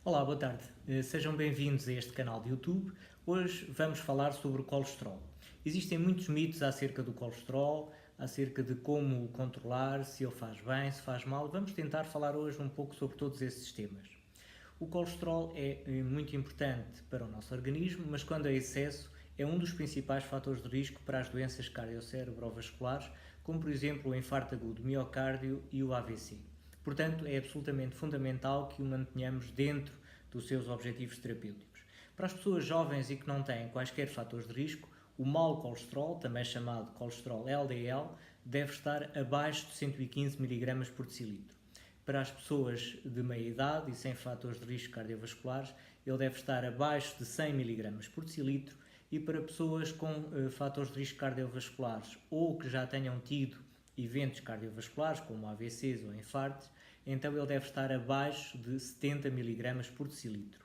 Olá, boa tarde. Sejam bem-vindos a este canal de YouTube. Hoje vamos falar sobre o colesterol. Existem muitos mitos acerca do colesterol, acerca de como o controlar, se ele faz bem, se faz mal. Vamos tentar falar hoje um pouco sobre todos esses temas. O colesterol é muito importante para o nosso organismo, mas quando é excesso é um dos principais fatores de risco para as doenças cardiocérebrovasculares, como por exemplo o infarto agudo do miocárdio e o AVC. Portanto, é absolutamente fundamental que o mantenhamos dentro dos seus objetivos terapêuticos. Para as pessoas jovens e que não têm quaisquer fatores de risco, o mau colesterol, também chamado colesterol LDL, deve estar abaixo de 115 mg por decilitro. Para as pessoas de meia idade e sem fatores de risco cardiovasculares, ele deve estar abaixo de 100 mg por decilitro, e para pessoas com fatores de risco cardiovasculares ou que já tenham tido eventos cardiovasculares, como AVCs ou infartos, então ele deve estar abaixo de 70 mg por decilitro.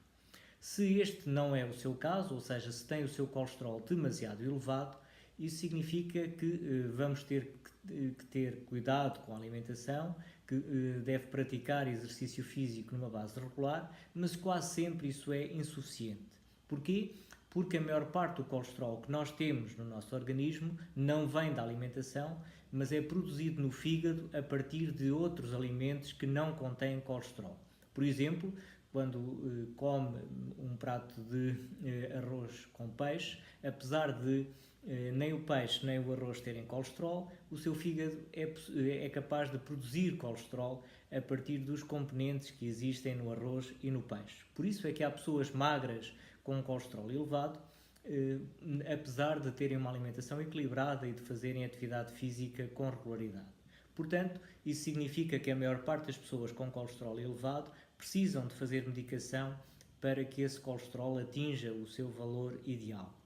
Se este não é o seu caso, ou seja, se tem o seu colesterol demasiado elevado, isso significa que vamos ter que ter cuidado com a alimentação, que deve praticar exercício físico numa base regular, mas quase sempre isso é insuficiente. Porquê? Porque a maior parte do colesterol que nós temos no nosso organismo não vem da alimentação, mas é produzido no fígado a partir de outros alimentos que não contêm colesterol. Por exemplo, quando come um prato de arroz com peixe, apesar de nem o peixe nem o arroz terem colesterol, o seu fígado é capaz de produzir colesterol a partir dos componentes que existem no arroz e no peixe. Por isso é que há pessoas magras com colesterol elevado, apesar de terem uma alimentação equilibrada e de fazerem atividade física com regularidade. Portanto, isso significa que a maior parte das pessoas com colesterol elevado precisam de fazer medicação para que esse colesterol atinja o seu valor ideal.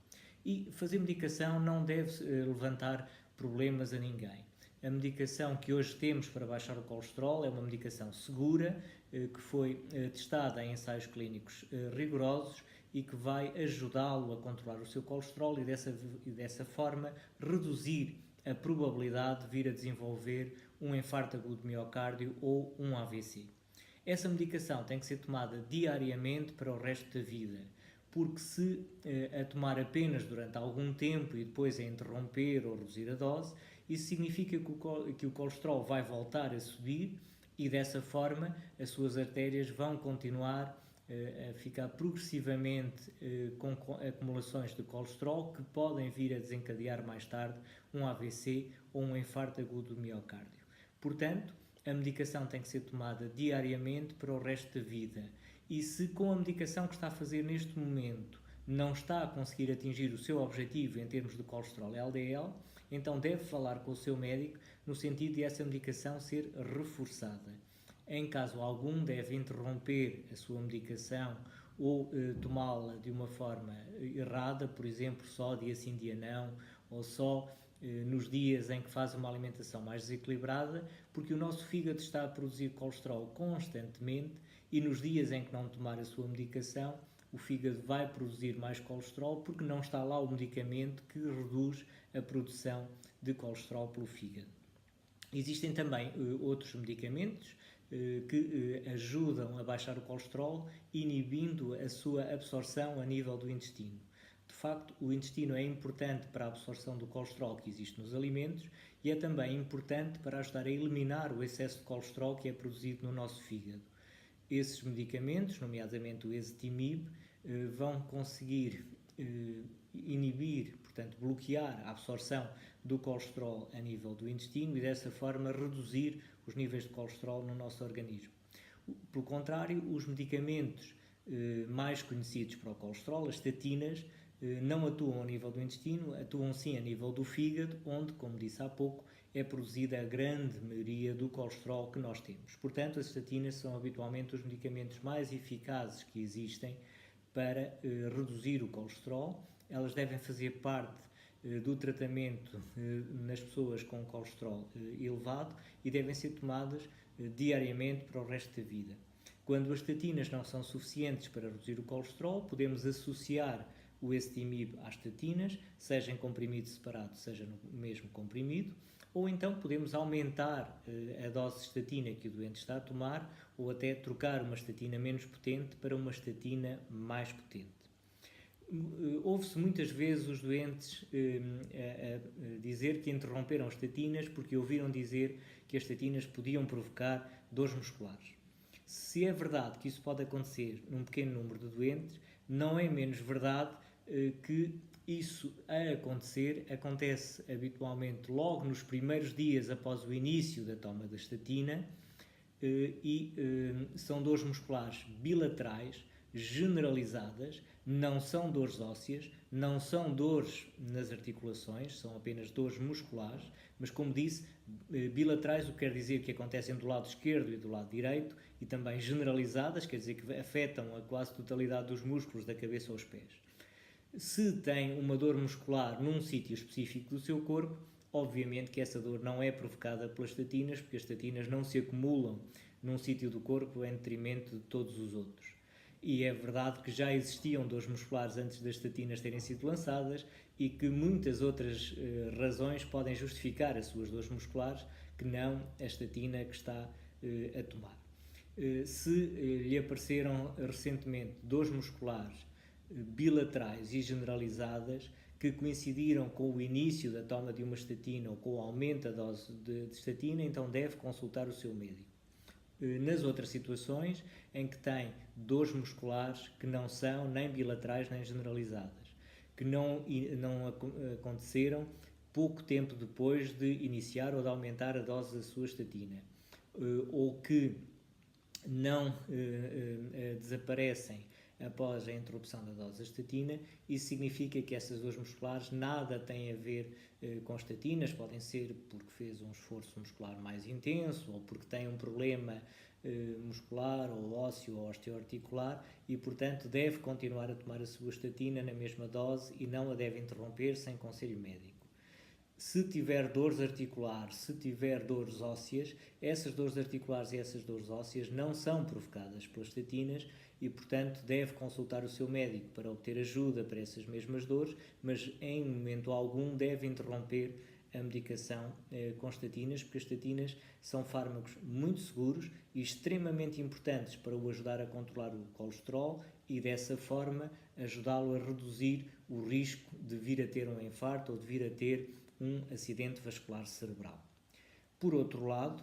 E fazer medicação não deve levantar problemas a ninguém. A medicação que hoje temos para baixar o colesterol é uma medicação segura, que foi testada em ensaios clínicos rigorosos e que vai ajudá-lo a controlar o seu colesterol e dessa forma reduzir a probabilidade de vir a desenvolver um infarto agudo do miocárdio ou um AVC. Essa medicação tem que ser tomada diariamente para o resto da vida, porque se a tomar apenas durante algum tempo e depois a interromper ou reduzir a dose, isso significa que o colesterol vai voltar a subir e dessa forma as suas artérias vão continuar a ficar progressivamente com acumulações de colesterol que podem vir a desencadear mais tarde um AVC ou um infarto agudo do miocárdio. Portanto, a medicação tem que ser tomada diariamente para o resto da vida. E se com a medicação que está a fazer neste momento não está a conseguir atingir o seu objetivo em termos de colesterol LDL, então deve falar com o seu médico no sentido de essa medicação ser reforçada. Em caso algum, deve interromper a sua medicação ou tomá-la de uma forma errada, por exemplo, só dia sim, dia não, ou só nos dias em que faz uma alimentação mais desequilibrada, porque o nosso fígado está a produzir colesterol constantemente e nos dias em que não tomar a sua medicação, o fígado vai produzir mais colesterol porque não está lá o medicamento que reduz a produção de colesterol pelo fígado. Existem também outros medicamentos que ajudam a baixar o colesterol, inibindo a sua absorção a nível do intestino. De facto, o intestino é importante para a absorção do colesterol que existe nos alimentos e é também importante para ajudar a eliminar o excesso de colesterol que é produzido no nosso fígado. Esses medicamentos, nomeadamente o ezetimibe, vão conseguir inibir, portanto, bloquear a absorção do colesterol a nível do intestino e dessa forma reduzir os níveis de colesterol no nosso organismo. Pelo contrário, os medicamentos mais conhecidos para o colesterol, as estatinas, não atuam a nível do intestino, atuam sim a nível do fígado, onde, como disse há pouco, é produzida a grande maioria do colesterol que nós temos. Portanto, as estatinas são habitualmente os medicamentos mais eficazes que existem para reduzir o colesterol. Elas devem fazer parte do tratamento nas pessoas com colesterol elevado e devem ser tomadas diariamente para o resto da vida. Quando as estatinas não são suficientes para reduzir o colesterol, podemos associar o ezetimibe às estatinas, seja em comprimido separado, seja no mesmo comprimido, ou então podemos aumentar a dose de estatina que o doente está a tomar, ou até trocar uma estatina menos potente para uma estatina mais potente. Ouve-se muitas vezes os doentes a dizer que interromperam estatinas porque ouviram dizer que as estatinas podiam provocar dores musculares. Se é verdade que isso pode acontecer num pequeno número de doentes, não é menos verdade que isso a acontecer acontece habitualmente logo nos primeiros dias após o início da toma da estatina e são dores musculares bilaterais, generalizadas, não são dores ósseas, não são dores nas articulações, são apenas dores musculares, mas como disse, bilaterais, o que quer dizer que acontecem do lado esquerdo e do lado direito, e também generalizadas, quer dizer que afetam a quase totalidade dos músculos da cabeça aos pés. Se tem uma dor muscular num sítio específico do seu corpo, obviamente que essa dor não é provocada pelas estatinas, porque as estatinas não se acumulam num sítio do corpo em detrimento de todos os outros. E é verdade que já existiam dores musculares antes das estatinas terem sido lançadas e que muitas outras razões podem justificar as suas dores musculares que não a estatina que está a tomar. Se lhe apareceram recentemente dores musculares bilaterais e generalizadas que coincidiram com o início da toma de uma estatina ou com o aumento da dose de estatina, então deve consultar o seu médico. Nas outras situações em que tem dores musculares que não são nem bilaterais nem generalizadas, que não aconteceram pouco tempo depois de iniciar ou de aumentar a dose da sua estatina, ou que não desaparecem após a interrupção da dose de estatina, isso significa que essas dores musculares nada têm a ver com estatinas, podem ser porque fez um esforço muscular mais intenso ou porque tem um problema muscular ou ósseo ou osteoarticular e, portanto, deve continuar a tomar a sua estatina na mesma dose e não a deve interromper sem conselho médico. Se tiver dores articulares, se tiver dores ósseas, essas dores articulares e essas dores ósseas não são provocadas pelas estatinas e, portanto, deve consultar o seu médico para obter ajuda para essas mesmas dores, mas em momento algum deve interromper a medicação com estatinas, porque as estatinas são fármacos muito seguros e extremamente importantes para o ajudar a controlar o colesterol e, dessa forma, ajudá-lo a reduzir o risco de vir a ter um infarto ou de vir a ter um acidente vascular cerebral. Por outro lado,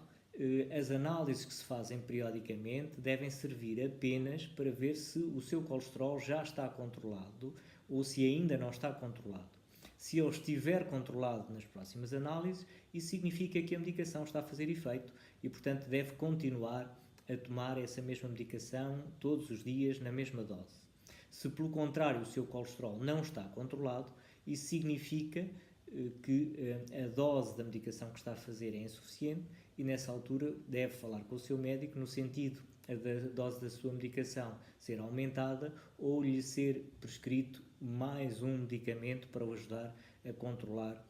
as análises que se fazem periodicamente devem servir apenas para ver se o seu colesterol já está controlado ou se ainda não está controlado. Se ele estiver controlado nas próximas análises, isso significa que a medicação está a fazer efeito e, portanto, deve continuar a tomar essa mesma medicação todos os dias na mesma dose. Se, pelo contrário, o seu colesterol não está controlado, isso significa que a dose da medicação que está a fazer é insuficiente e, nessa altura, deve falar com o seu médico no sentido da dose da sua medicação ser aumentada ou lhe ser prescrito mais um medicamento para o ajudar a controlar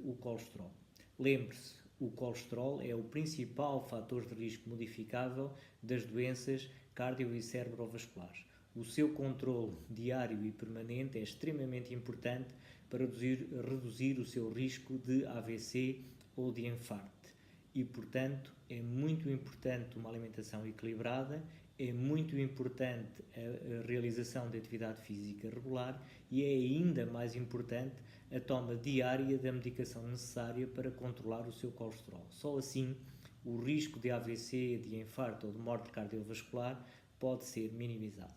o colesterol. Lembre-se, o colesterol é o principal fator de risco modificável das doenças cardio- e cerebrovasculares. O seu controle diário e permanente é extremamente importante para reduzir o seu risco de AVC ou de infarto. E, portanto, é muito importante uma alimentação equilibrada, é muito importante a realização de atividade física regular e é ainda mais importante a toma diária da medicação necessária para controlar o seu colesterol. Só assim o risco de AVC, de infarto ou de morte cardiovascular pode ser minimizado.